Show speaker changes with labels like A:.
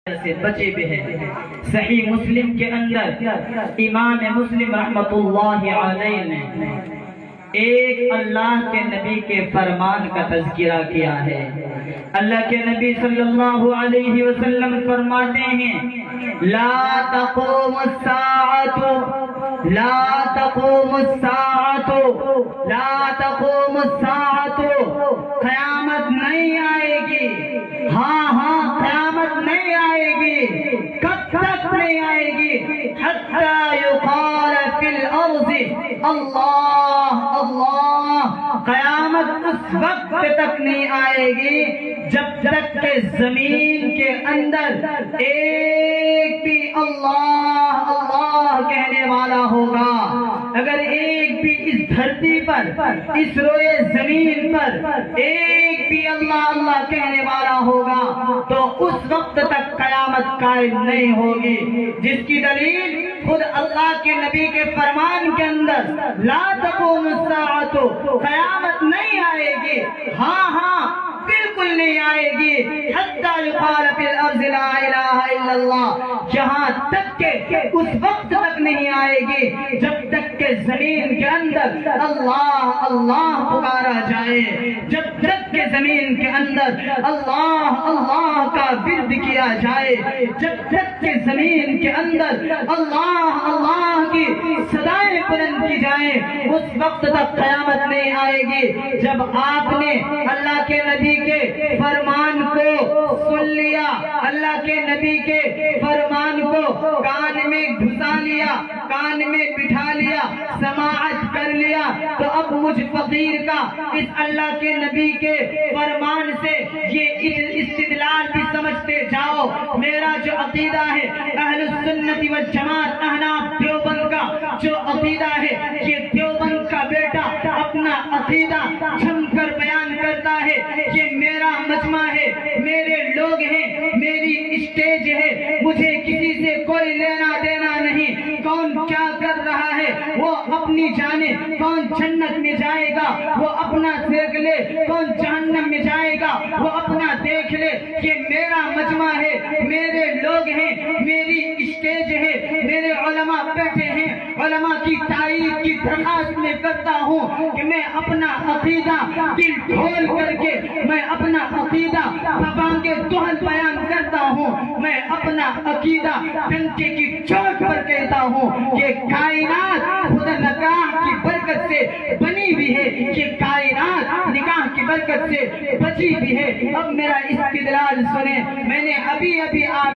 A: سے بچے بھی ہیں۔ صحیح مسلم کے اندر امام مسلم رحمت اللہ علیہ نے ایک اللہ کے نبی کے فرمان کا تذکرہ کیا ہے۔ اللہ کے نبی صلی اللہ علیہ وسلم فرماتے ہیں لا تقوم الساعة لا تقوم الساعة لا تقوم الساعة قیامت نہیں آئے گی، ہاں قیامت نہیں آئے گی، کب تک نہیں آئے گی؟ حتی یقال فی الارض اللہ اللہ، قیامت اس وقت تک نہیں آئے گی جب تک کہ زمین کے اندر ایک بھی اللہ اللہ کہنے والا ہوگا۔ اگر ایک بھی اس دھرتی پر، اس روئے زمین پر ایک بھی اللہ اللہ کہنے والا ہوگا تو اس وقت تک قیامت قائم نہیں ہوگی، جس کی دلیل خود اللہ کے نبی کے فرمان کے اندر لا تقوم الساعة، قیامت نہیں آئے گی، ہاں بالکل نہیں آئے گی، حتی یقال فی الارض لا الہ الا اللہ، جہاں تک کہ اس وقت تک نہیں آئے گی جب تک کہ زمین کے اندر اللہ اللہ پکارا جائے، جب تک کہ زمین کے اندر اللہ اللہ کا ورد کیا جائے، جب تک کہ زمین کے اندر اللہ اللہ کی صدائیں بلند کی جائیں، اس وقت تک قیامت نہیں آئے گی۔ جب آپ نے اللہ کے نبی کے فرمان کو سن لیا، اللہ کے نبی کے فرمان کو کان میں گھسا لیا، کان میں بٹھا لیا، سماعت کر لیا، تو اب مجھ فقیر کا اس اللہ کے نبی کے فرمان سے یہ استدلال بھی سمجھتے جاؤ۔ میرا جو عقیدہ ہے اہل السنت والجماعت احناف دیوبند کا جو عقیدہ ہے، یہ دیوبند کا بیٹا اپنا عقیدہ جم کر بیان کرتا ہے کہ میرا مجمع ہے، میرے لوگ ہیں، میری اسٹیج ہے، مجھے کسی سے کوئی لینا دینا نہیں، کون کیا کر رہا ہے وہ اپنی جانے، کون جنت میں جائے گا وہ اپنا دیکھ لے، کون جہنم میں جائے گا وہ اپنا دیکھ لے، کہ میرا مجمع ہے، میرے لوگ ہیں، میری اسٹیج ہے، میرے علماء بیٹھے ہیں، علماء کی تائید کی درخواست میں کرتا ہوں کہ میں اپنا عقیدہ دل کھول کر کے، میں اپنا عقیدہ زبان کے دوہن بیان کرتا ہوں، میں اپنا عقیدہ ڈنکے کی چوٹ پر کہتا ہوں کہ کائنات خدا نکاح کی برکت سے بنی بھی ہے، کہ کائنات نکاح کی برکت سے بچی بھی ہے۔ اب میرا استدلال سنیں، میں نے ابھی آپ